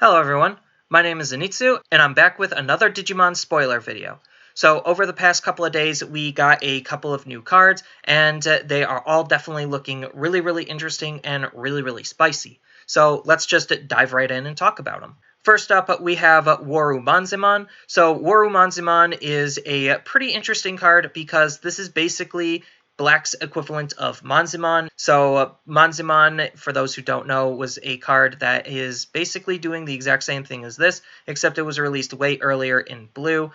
Hello everyone, my name is Zenitsu, and I'm back with another Digimon spoiler video. So over the past couple of days, we got a couple of new cards, and they are all definitely looking really interesting and really spicy. So let's just dive right in and talk about them. First up, we have Waru Manziman. So Waru Manziman is a pretty interesting card because this is basically Black's equivalent of Manziman. So Manziman, for those who don't know, was a card that is basically doing the exact same thing as this, except it was released way earlier in blue.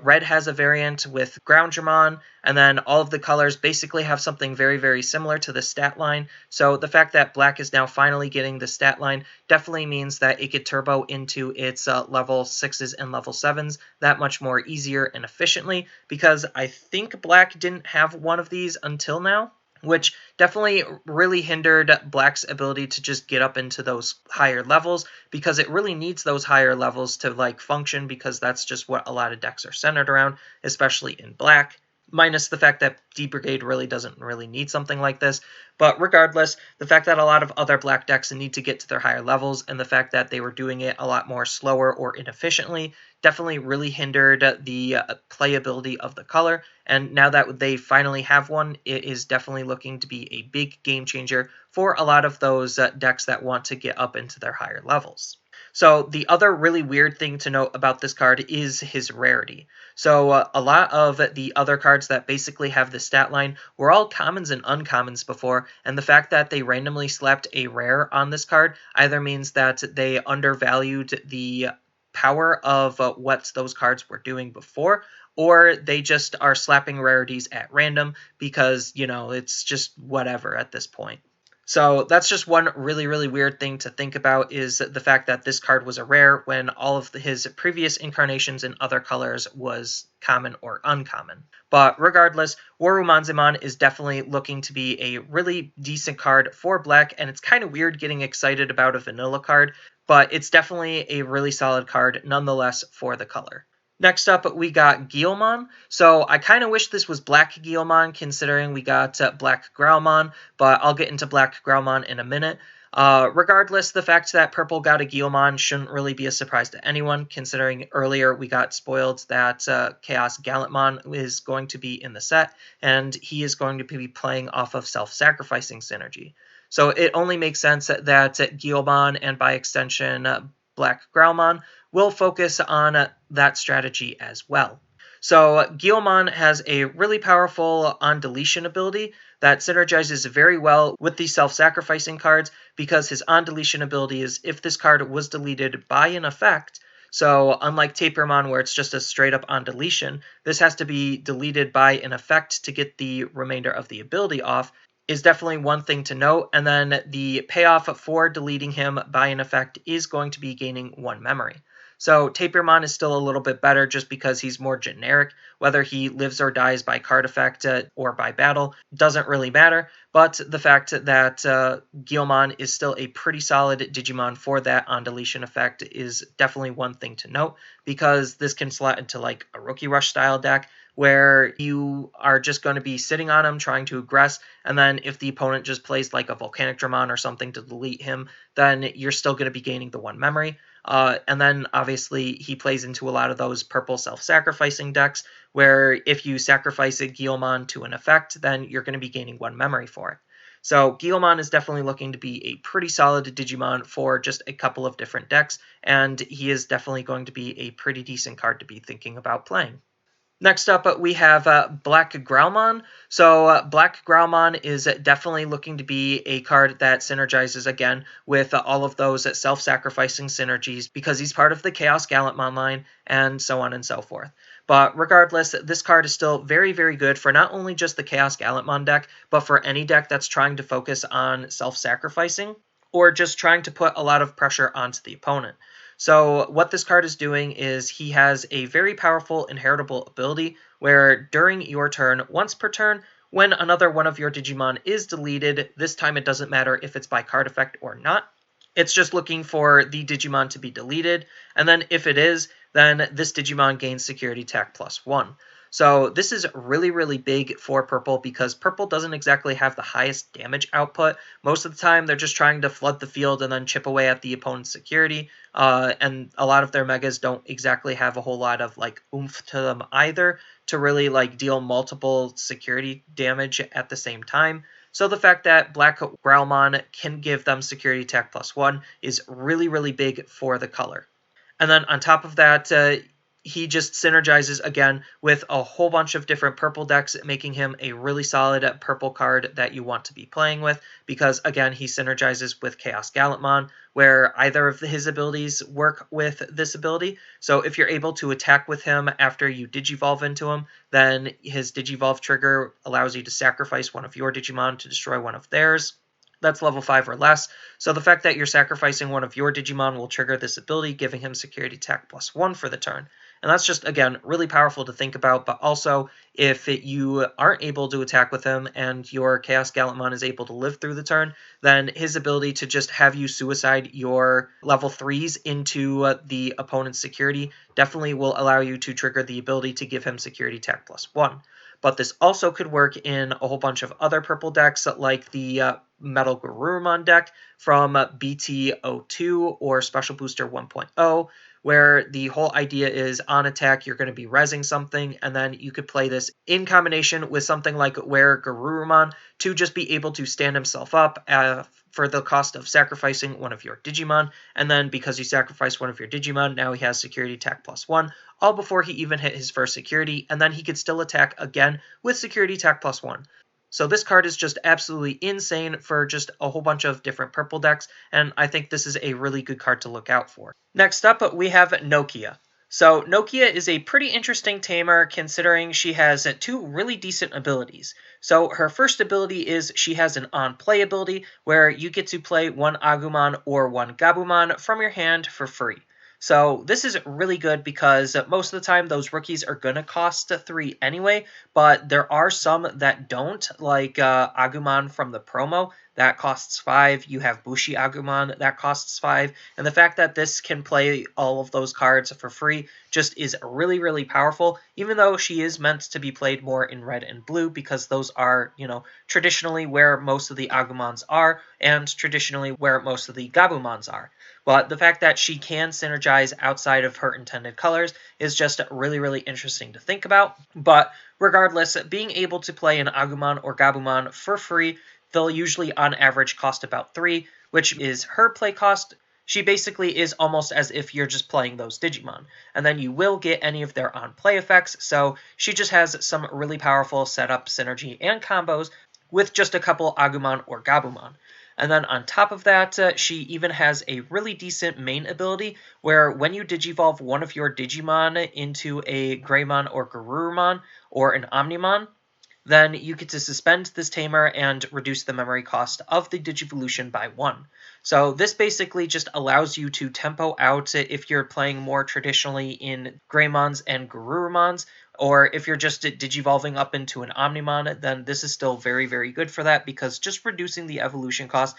Red has a variant with Grouman, and then all of the colors basically have something very similar to the stat line. So the fact that Black is now finally getting the stat line definitely means that it could turbo into its level 6s and level 7s that much more easier and efficiently, because I think Black didn't have one of these until now, which definitely really hindered Black's ability to just get up into those higher levels, because it really needs those higher levels to function, because that's just what a lot of decks are centered around, especially in Black. Minus the fact that D-Brigade really doesn't need something like this. But regardless, the fact that a lot of other Black decks need to get to their higher levels, and the fact that they were doing it a lot more slower or inefficiently, definitely really hindered the playability of the color. And now that they finally have one, it is definitely looking to be a big game changer for a lot of those decks that want to get up into their higher levels. So the other really weird thing to note about this card is his rarity. So a lot of the other cards that basically have the stat line were all commons and uncommons before, and the fact that they randomly slapped a rare on this card either means that they undervalued the power of what those cards were doing before, or they just are slapping rarities at random because, it's just whatever at this point. So that's just one really weird thing to think about, is the fact that this card was a rare when all of his previous incarnations in other colors was common or uncommon. But regardless, Waru Manziman is definitely looking to be a really decent card for Black, and it's kind of weird getting excited about a vanilla card, but it's definitely a really solid card nonetheless for the color. Next up, we got Guillemon. So I kind of wish this was Black Guillemon, considering we got Black Grouman, but I'll get into Black Grouman in a minute. Regardless, the fact that Purple got a Guillemon shouldn't really be a surprise to anyone, considering earlier we got spoiled that Chaos Guillemon is going to be in the set, and he is going to be playing off of self-sacrificing synergy. So it only makes sense that Guillemon, and by extension Black Grouman, will focus on that strategy as well. So Guillemon has a really powerful on-deletion ability that synergizes very well with the self-sacrificing cards, because his on-deletion ability is if this card was deleted by an effect. So unlike Tapermon, where it's just a straight-up on-deletion, this has to be deleted by an effect to get the remainder of the ability off, is definitely one thing to note. And then the payoff for deleting him by an effect is going to be gaining 1 memory. So Tapermon is still a little bit better just because he's more generic. Whether he lives or dies by card effect or by battle doesn't really matter. But the fact that Guillemon is still a pretty solid Digimon for that on-deletion effect is definitely one thing to note, because this can slot into a Rookie Rush style deck, where you are just going to be sitting on him trying to aggress, and then if the opponent just plays a Volcanic Dramon or something to delete him, then you're still going to be gaining the 1 memory. And then obviously he plays into a lot of those purple self-sacrificing decks, where if you sacrifice a Guillemon to an effect, then you're going to be gaining 1 memory for it. So Guillemon is definitely looking to be a pretty solid Digimon for just a couple of different decks, and he is definitely going to be a pretty decent card to be thinking about playing. Next up, we have Black Grouman. So Black Grouman is definitely looking to be a card that synergizes again with all of those self-sacrificing synergies, because he's part of the Chaos Guillemon line, and so on and so forth. But regardless, this card is still very good for not only just the Chaos Guillemon deck, but for any deck that's trying to focus on self-sacrificing, or just trying to put a lot of pressure onto the opponent. So what this card is doing is he has a very powerful inheritable ability where during your turn, once per turn, when another one of your Digimon is deleted, this time it doesn't matter if it's by card effect or not. It's just looking for the Digimon to be deleted, and then if it is, then this Digimon gains security tech +1. So this is really, really big for purple because purple doesn't exactly have the highest damage output. Most of the time, they're just trying to flood the field and then chip away at the opponent's security. And a lot of their megas don't exactly have a whole lot of like oomph to them either to really like deal multiple security damage at the same time. So the fact that Black Growlmon can give them security attack +1 is really, really big for the color. And then on top of that, he just synergizes again with a whole bunch of different purple decks, making him a really solid purple card that you want to be playing with because, again, he synergizes with Chaos Guillemon, where either of his abilities work with this ability. So if you're able to attack with him after you Digivolve into him, then his Digivolve trigger allows you to sacrifice one of your Digimon to destroy one of theirs. That's level 5 or less, so the fact that you're sacrificing one of your Digimon will trigger this ability, giving him security attack +1 for the turn. And that's just, again, really powerful to think about, but also, if you aren't able to attack with him and your Chaos Guillemon is able to live through the turn, then his ability to just have you suicide your level 3s into the opponent's security definitely will allow you to trigger the ability to give him security attack +1. But this also could work in a whole bunch of other purple decks, like the Metal Grouman deck from BT02 or Special Booster 1.0, where the whole idea is on attack, you're going to be rezzing something, and then you could play this in combination with something like Waru Manziman to just be able to stand himself up for the cost of sacrificing one of your Digimon, and then because you sacrifice one of your Digimon, now he has security attack +1, all before he even hit his first security, and then he could still attack again with security attack +1. So this card is just absolutely insane for just a whole bunch of different purple decks, and I think this is a really good card to look out for. Next up, we have Nokia. So Nokia is a pretty interesting tamer considering she has two really decent abilities. So her first ability is she has an on-play ability where you get to play one Agumon or one Gabumon from your hand for free. So this is really good because most of the time those rookies are going to cost 3 anyway, but there are some that don't, like Agumon from the promo, that costs 5. You have Bushi Agumon, that costs 5. And the fact that this can play all of those cards for free just is really, really powerful, even though she is meant to be played more in red and blue because those are, traditionally where most of the Agumons are and traditionally where most of the Gabumons are. But the fact that she can synergize outside of her intended colors is just really, really interesting to think about. But regardless, being able to play an Agumon or Gabumon for free, they'll usually on average cost about 3, which is her play cost. She basically is almost as if you're just playing those Digimon. And then you will get any of their on-play effects, so she just has some really powerful setup, synergy, and combos with just a couple Agumon or Gabumon. And then on top of that, she even has a really decent main ability where when you Digivolve one of your Digimon into a Greymon or Grouman or an Omnimon, then you get to suspend this tamer and reduce the memory cost of the Digivolution by 1. So this basically just allows you to tempo out if you're playing more traditionally in Greymons and Gurumons, or if you're just Digivolving up into an Omnimon, then this is still very, very good for that because just reducing the evolution cost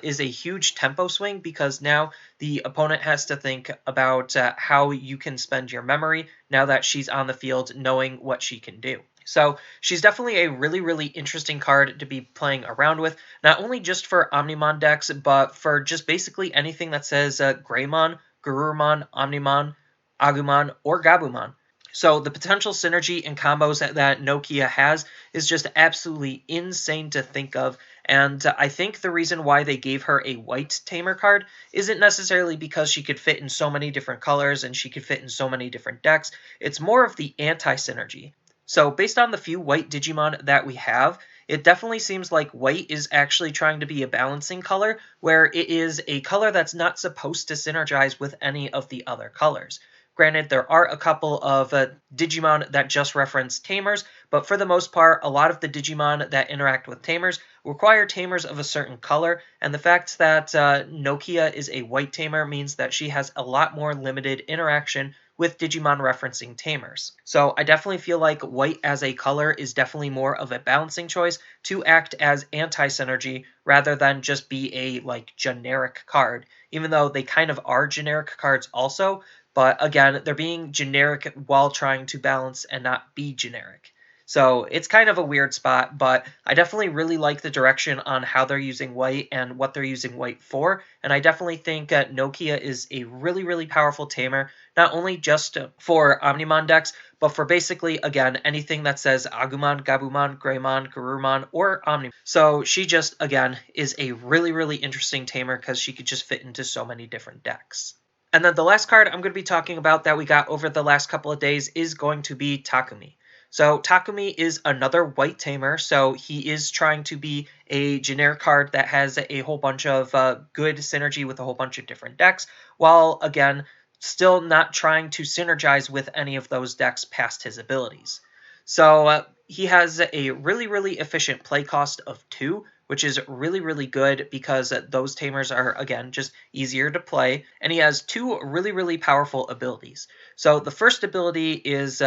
is a huge tempo swing because now the opponent has to think about how you can spend your memory now that she's on the field knowing what she can do. So she's definitely a really, really interesting card to be playing around with, not only just for Omnimon decks, but for just basically anything that says Greymon, Gurumon, Omnimon, Agumon, or Gabumon. So the potential synergy and combos that Nokia has is just absolutely insane to think of, and I think the reason why they gave her a white tamer card isn't necessarily because she could fit in so many different colors and she could fit in so many different decks. It's more of the anti-synergy. So based on the few white Digimon that we have, it definitely seems like white is actually trying to be a balancing color, where it is a color that's not supposed to synergize with any of the other colors. Granted, there are a couple of Digimon that just reference tamers, but for the most part, a lot of the Digimon that interact with tamers require tamers of a certain color, and the fact that Nokia is a white tamer means that she has a lot more limited interaction with Digimon referencing tamers. So I definitely feel like white as a color is definitely more of a balancing choice to act as anti-synergy rather than just be a generic card, even though they kind of are generic cards also, but again, they're being generic while trying to balance and not be generic. So it's kind of a weird spot, but I definitely really like the direction on how they're using white and what they're using white for. And I definitely think Nokia is a really, really powerful tamer, not only just for Omnimon decks, but for basically, again, anything that says Agumon, Gabumon, Greymon, Grouman, or Omnimon. So she just, again, is a really, really interesting tamer because she could just fit into so many different decks. And then the last card I'm going to be talking about that we got over the last couple of days is going to be Takumi. So Takumi is another white tamer, so he is trying to be a generic card that has a whole bunch of good synergy with a whole bunch of different decks, while again, still not trying to synergize with any of those decks past his abilities. So he has a really, really efficient play cost of 2, which is really, really good because those tamers are, again, just easier to play. And he has 2 really, really powerful abilities. So the first ability is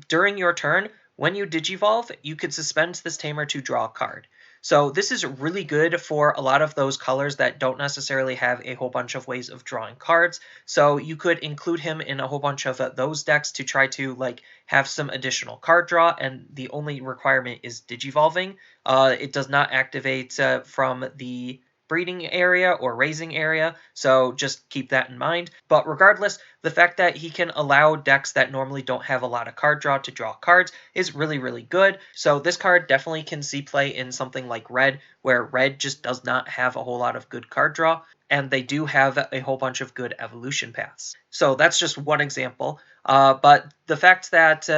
during your turn, when you Digivolve, you could suspend this tamer to draw a card. So this is really good for a lot of those colors that don't necessarily have a whole bunch of ways of drawing cards. So you could include him in a whole bunch of those decks to try to like have some additional card draw, and the only requirement is Digivolving. It does not activate from the breeding area or raising area, so just keep that in mind. But regardless, the fact that he can allow decks that normally don't have a lot of card draw to draw cards is really, really good. So this card definitely can see play in something like Red, where Red just does not have a whole lot of good card draw, and they do have a whole bunch of good evolution paths. So that's just one example. But the fact that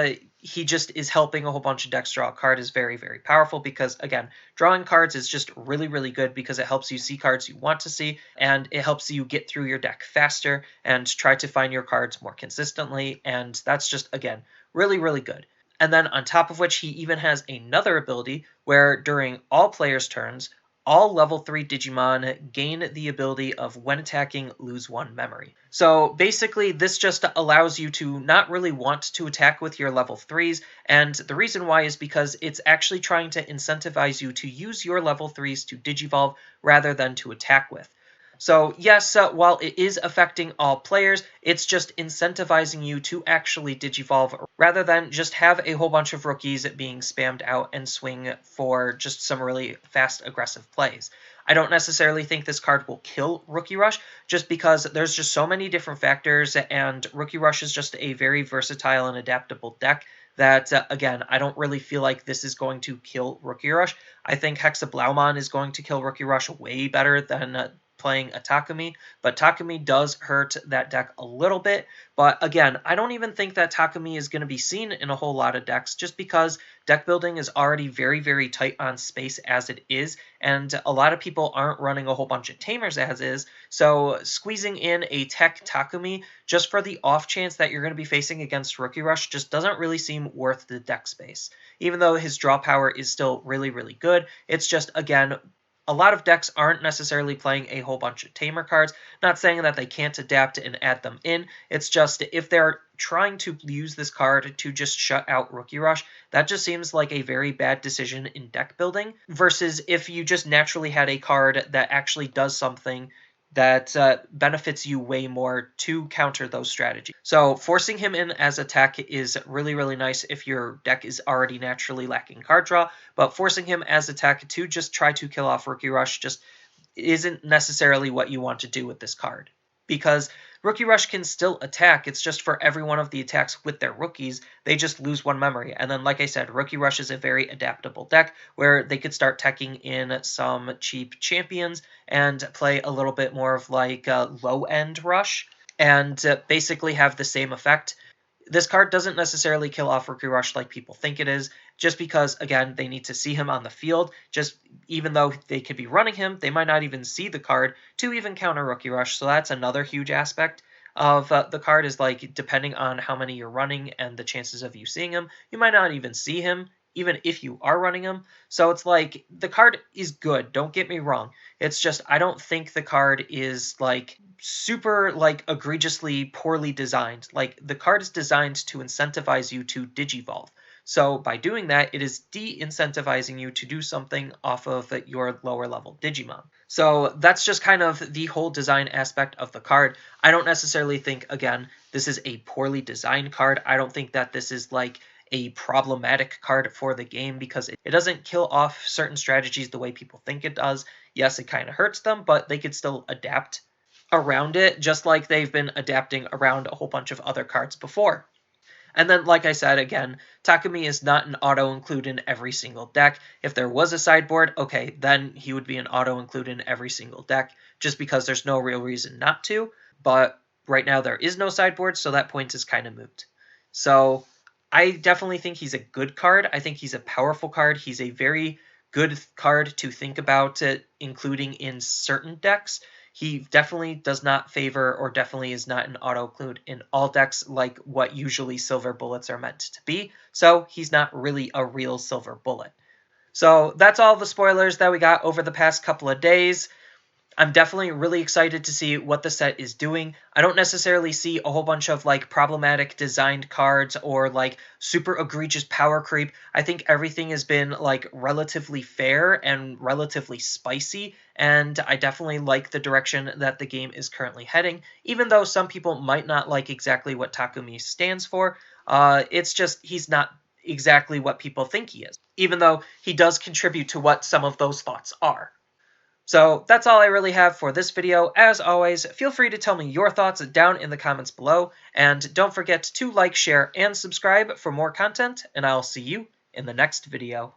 he just is helping a whole bunch of decks draw a card is very, very powerful because, again, drawing cards is just really, really good because it helps you see cards you want to see, and it helps you get through your deck faster and try to find your cards more consistently, and that's just, again, really, really good. And then on top of which, he even has another ability where during all players' turns, all level 3 Digimon gain the ability of, when attacking, lose 1 memory. So basically, this just allows you to not really want to attack with your level 3s, and the reason why is because it's actually trying to incentivize you to use your level 3s to Digivolve rather than to attack with. So yes, while it is affecting all players, it's just incentivizing you to actually Digivolve rather than just have a whole bunch of rookies being spammed out and swing for just some really fast, aggressive plays. I don't necessarily think this card will kill Rookie Rush, just because there's just so many different factors, and Rookie Rush is just a very versatile and adaptable deck that, again, I don't really feel like this is going to kill Rookie Rush. I think Hexablaumon is going to kill Rookie Rush way better than playing a Takumi, but Takumi does hurt that deck a little bit. But again, I don't even think that Takumi is going to be seen in a whole lot of decks just because deck building is already very, very tight on space as it is, and a lot of people aren't running a whole bunch of tamers as is, so squeezing in a tech Takumi just for the off chance that you're going to be facing against Rookie Rush just doesn't really seem worth the deck space. Even though his draw power is still really, really good, it's just, again, a lot of decks aren't necessarily playing a whole bunch of tamer cards. Not saying that they can't adapt and add them in. It's just if they're trying to use this card to just shut out Rookie Rush, that just seems like a very bad decision in deck building, versus if you just naturally had a card that actually does something that benefits you way more to counter those strategies. So forcing him in as a tech is really, really nice if your deck is already naturally lacking card draw, but forcing him as a tech to just try to kill off Rookie Rush just isn't necessarily what you want to do with this card. Because Rookie Rush can still attack, it's just for every one of the attacks with their rookies, they just lose 1 memory. And then, like I said, Rookie Rush is a very adaptable deck where they could start teching in some cheap champions and play a little bit more of like a low-end Rush and basically have the same effect. This card doesn't necessarily kill off Rookie Rush like people think it is, just because, again, they need to see him on the field. Just even though they could be running him, they might not even see the card to even counter Rookie Rush. So that's another huge aspect of the card, is like, depending on how many you're running and the chances of you seeing him, you might not even see him, even if you are running him. So it's like, the card is good, don't get me wrong. It's just, I don't think the card is like super like egregiously poorly designed. Like, the card is designed to incentivize you to Digivolve. So by doing that, it is de-incentivizing you to do something off of your lower level Digimon. So that's just kind of the whole design aspect of the card. I don't necessarily think, again, this is a poorly designed card. I don't think that this is like a problematic card for the game because it doesn't kill off certain strategies the way people think it does. Yes, it kind of hurts them, but they could still adapt around it, just like they've been adapting around a whole bunch of other cards before. And then, like I said, again, Takumi is not an auto-include in every single deck. If there was a sideboard, okay, then he would be an auto-include in every single deck, just because there's no real reason not to. But right now there is no sideboard, so that point is kind of moot. So I definitely think he's a good card. I think he's a powerful card. He's a very good card to think about including in certain decks. He definitely does not favor, or definitely is not an auto-include in all decks like what usually silver bullets are meant to be, so he's not really a real silver bullet. So that's all the spoilers that we got over the past couple of days. I'm definitely really excited to see what the set is doing. I don't necessarily see a whole bunch of like problematic designed cards or like super egregious power creep. I think everything has been like relatively fair and relatively spicy, and I definitely like the direction that the game is currently heading, even though some people might not like exactly what Takumi stands for. It's just he's not exactly what people think he is, even though he does contribute to what some of those thoughts are. So that's all I really have for this video. As always, feel free to tell me your thoughts down in the comments below, and don't forget to like, share, and subscribe for more content, and I'll see you in the next video.